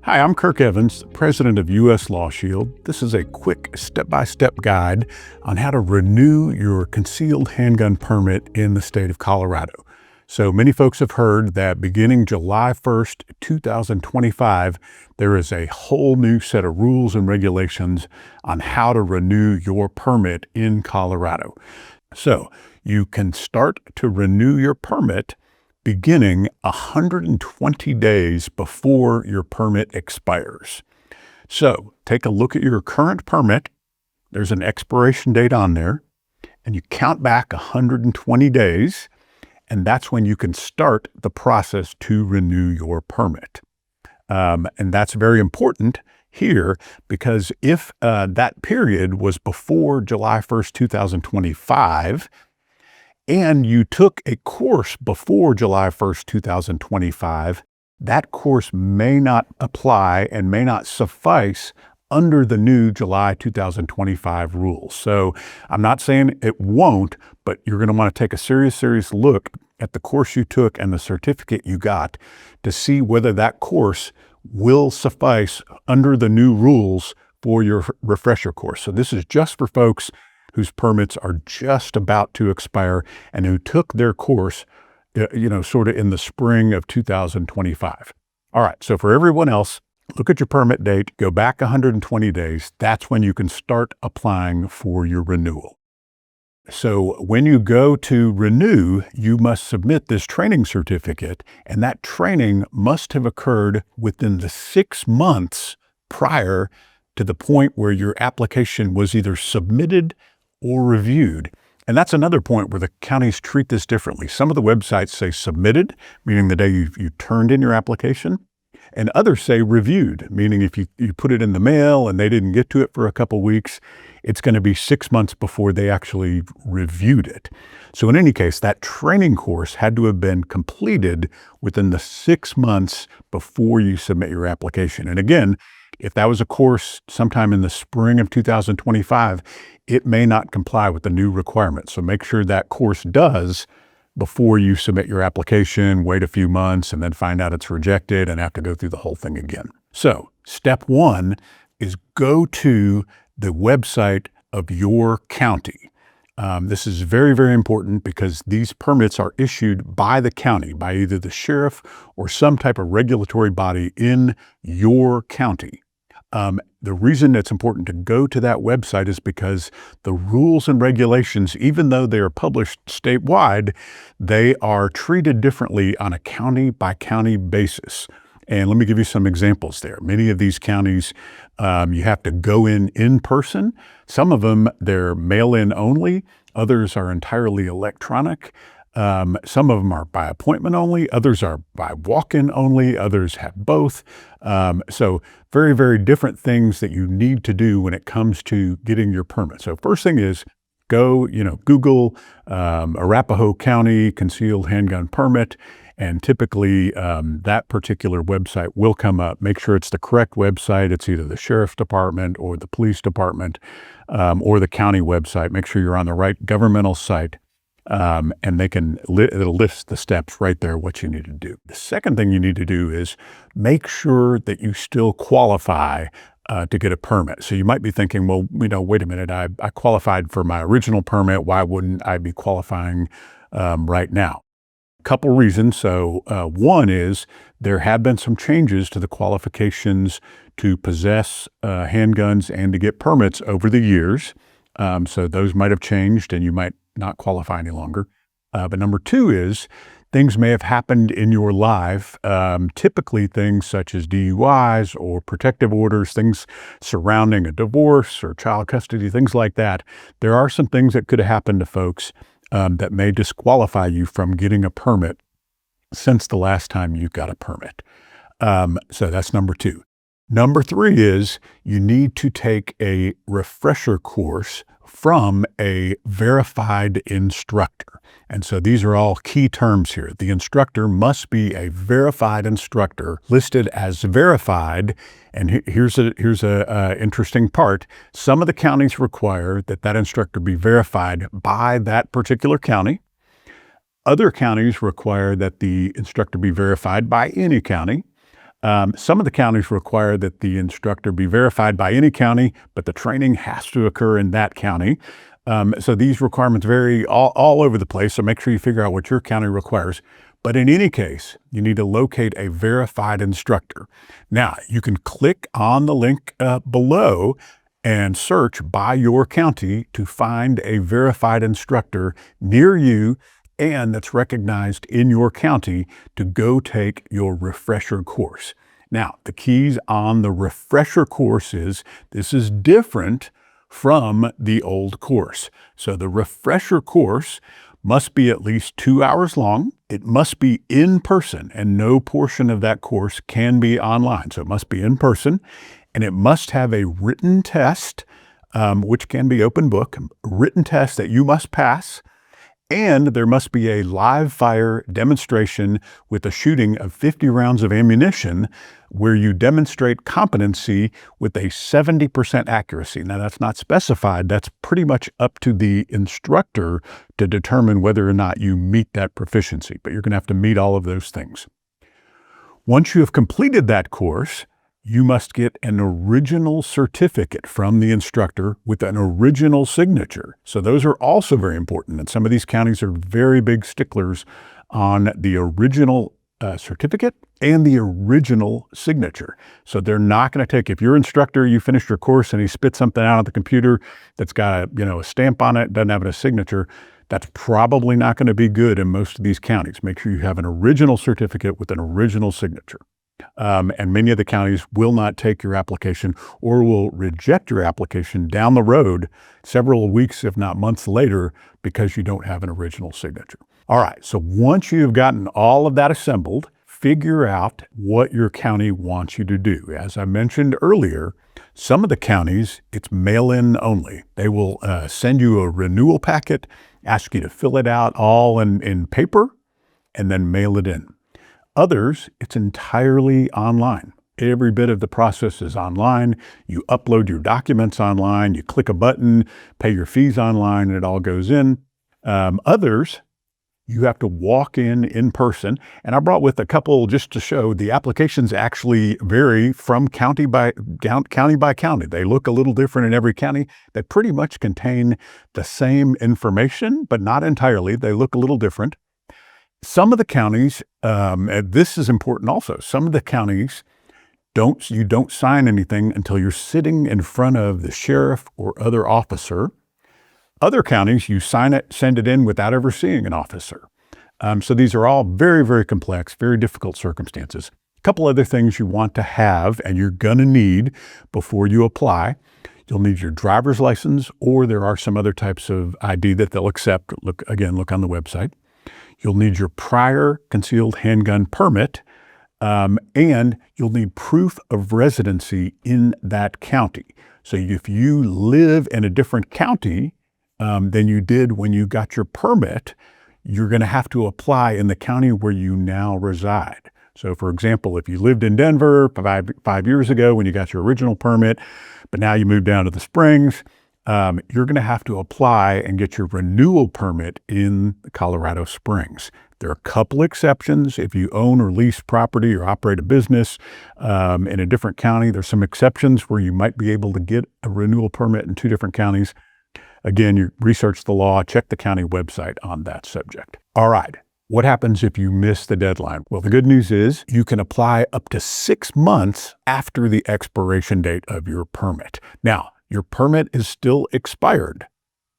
Hi, I'm Kirk Evans, the president of U.S. LawShield. This is a quick step-by-step guide on how to renew your concealed handgun permit in the state of Colorado. So many folks have heard that beginning July 1st, 2025, there is a whole new set of rules and regulations on how to renew your permit in Colorado. So you can start to renew your permit beginning 120 days before your permit expires. So take a look at your current permit. There's an expiration date on there, and you count back 120 days, and that's when you can start the process to renew your permit. And that's very important here because if that period was before July 1st, 2025, and you took a course before July 1st, 2025, that course may not apply and may not suffice under the new July 2025 rules. So I'm not saying it won't, but you're going to want to take a serious look at the course you took and the certificate you got to see whether that course will suffice under the new rules for your refresher course. So this is just for folks whose permits are just about to expire and who took their course, sort of in the spring of 2025. All right, so for everyone else, look at your permit date, go back 120 days. That's when you can start applying for your renewal. So when you go to renew, you must submit this training certificate, and that training must have occurred within the 6 months prior to the point where your application was either submitted or reviewed. And that's another point where the counties treat this differently. Some of the websites say submitted, meaning the day you turned in your application, and others say reviewed, meaning if you put it in the mail and they didn't get to it for a couple weeks, it's going to be 6 months before they actually reviewed it. So in any case, that training course had to have been completed within the 6 months before you submit your application. And again, if that was a course sometime in the spring of 2025, it may not comply with the new requirements. So make sure that course does before you submit your application, wait a few months, and then find out it's rejected and have to go through the whole thing again. So step one is go to the website of your county. This is very important because these permits are issued by the county, by either the sheriff or some type of regulatory body in your county. The reason it's important to go to that website is because the rules and regulations, even though they are published statewide, they are treated differently on a county by county basis. And let me give you some examples there. Many of these counties, you have to go in person. Some of them, they're mail-in only. Others are entirely electronic. Some of them are by appointment only. Others are by walk-in only. Others have both. So very different things that you need to do when it comes to getting your permit. So first thing is go, Google Arapahoe County concealed handgun permit. And typically that particular website will come up. Make sure it's the correct website. It's either the sheriff's department or the police department or the county website. Make sure you're on the right governmental site. And it'll list the steps right there, what you need to do. The second thing you need to do is make sure that you still qualify to get a permit. So you might be thinking, well, wait a minute, I qualified for my original permit. Why wouldn't I be qualifying right now? Couple reasons. So one is there have been some changes to the qualifications to possess handguns and to get permits over the years. So those might have changed and you might not qualify any longer. But number two is things may have happened in your life, typically things such as DUIs or protective orders, things surrounding a divorce or child custody, things like that. There are some things that could have happened to folks that may disqualify you from getting a permit since the last time you got a permit. So that's number two. Number three is you need to take a refresher course from a verified instructor. And so these are all key terms here. The instructor must be a verified instructor listed as verified. And here's a interesting part. Some of the counties require that instructor be verified by that particular county. Other counties require that the instructor be verified by any county. Some of the counties require that the instructor be verified by any county, but the training has to occur in that county. So these requirements vary all over the place, so make sure you figure out what your county requires. But in any case, you need to locate a verified instructor. Now, you can click on the link below and search by your county to find a verified instructor near you and that's recognized in your county to go take your refresher course. Now, the keys on the refresher course is this is different from the old course. So the refresher course must be at least 2 hours long. It must be in person, and no portion of that course can be online. So it must be in person, and it must have a written test, which can be open book, written test that you must pass. And there must be a live fire demonstration with a shooting of 50 rounds of ammunition where you demonstrate competency with a 70% accuracy. Now, that's not specified. That's pretty much up to the instructor to determine whether or not you meet that proficiency, but you're going to have to meet all of those things. Once you have completed that course, you must get an original certificate from the instructor with an original signature. So those are also very important. And some of these counties are very big sticklers on the original certificate and the original signature. So they're not going to take, if your instructor, you finished your course and he spits something out on the computer that's got a stamp on it, doesn't have a signature, that's probably not going to be good in most of these counties. Make sure you have an original certificate with an original signature. And many of the counties will not take your application or will reject your application down the road several weeks, if not months later, because you don't have an original signature. All right, so once you've gotten all of that assembled, figure out what your county wants you to do. As I mentioned earlier, some of the counties, it's mail-in only. They will send you a renewal packet, ask you to fill it out all in paper, and then mail it in. Others, it's entirely online. Every bit of the process is online. You upload your documents online, you click a button, pay your fees online, and it all goes in. Others, you have to walk in person. And I brought with a couple just to show the applications actually vary from county by county. They look a little different in every county. They pretty much contain the same information, but not entirely. They look a little different. Some of the counties, and this is important also, some of the counties, you don't sign anything until you're sitting in front of the sheriff or other officer. Other counties, you sign it, send it in without ever seeing an officer. So these are all very, very complex, very difficult circumstances. A couple other things you want to have and you're going to need before you apply. You'll need your driver's license, or there are some other types of ID that they'll accept. Look on the website. You'll need your prior concealed handgun permit, and you'll need proof of residency in that county. So if you live in a different county than you did when you got your permit, you're going to have to apply in the county where you now reside. So for example, if you lived in Denver five years ago when you got your original permit, but now you moved down to the Springs, you're going to have to apply and get your renewal permit in Colorado Springs. There are a couple exceptions. If you own or lease property or operate a business in a different county, there's some exceptions where you might be able to get a renewal permit in two different counties. Again, you research the law, check the county website on that subject. All right. What happens if you miss the deadline? Well, the good news is you can apply up to 6 months after the expiration date of your permit. Now, your permit is still expired,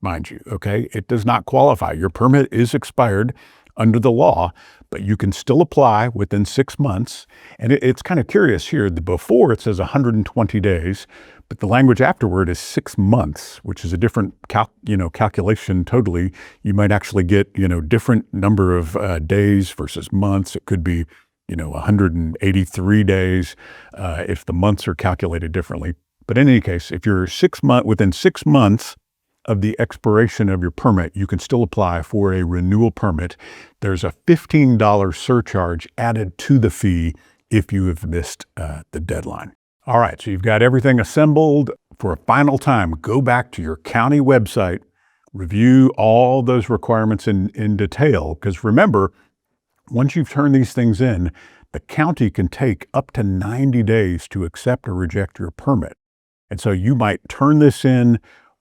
mind you, okay? It does not qualify. Your permit is expired under the law, but you can still apply within 6 months. And it's kind of curious here. Before it says 120 days, but the language afterward is 6 months, which is a different calculation totally. You might actually get, different number of days versus months. It could be, 183 days if the months are calculated differently. But in any case, if you're within 6 months of the expiration of your permit, you can still apply for a renewal permit. There's a $15 surcharge added to the fee if you have missed the deadline. All right, so you've got everything assembled. For a final time, go back to your county website, review all those requirements in detail, because remember, once you've turned these things in, the county can take up to 90 days to accept or reject your permit. And so you might turn this in,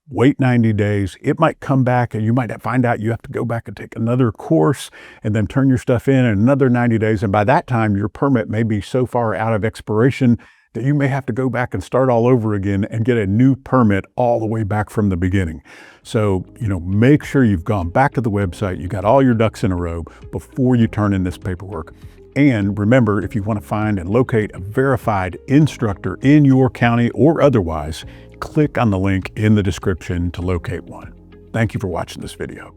wait 90 days. It might come back and you might find out you have to go back and take another course and then turn your stuff in another 90 days. And by that time, your permit may be so far out of expiration that you may have to go back and start all over again and get a new permit all the way back from the beginning. So, make sure you've gone back to the website, you got all your ducks in a row before you turn in this paperwork. And remember, if you want to find and locate a verified instructor in your county or otherwise, click on the link in the description to locate one. Thank you for watching this video.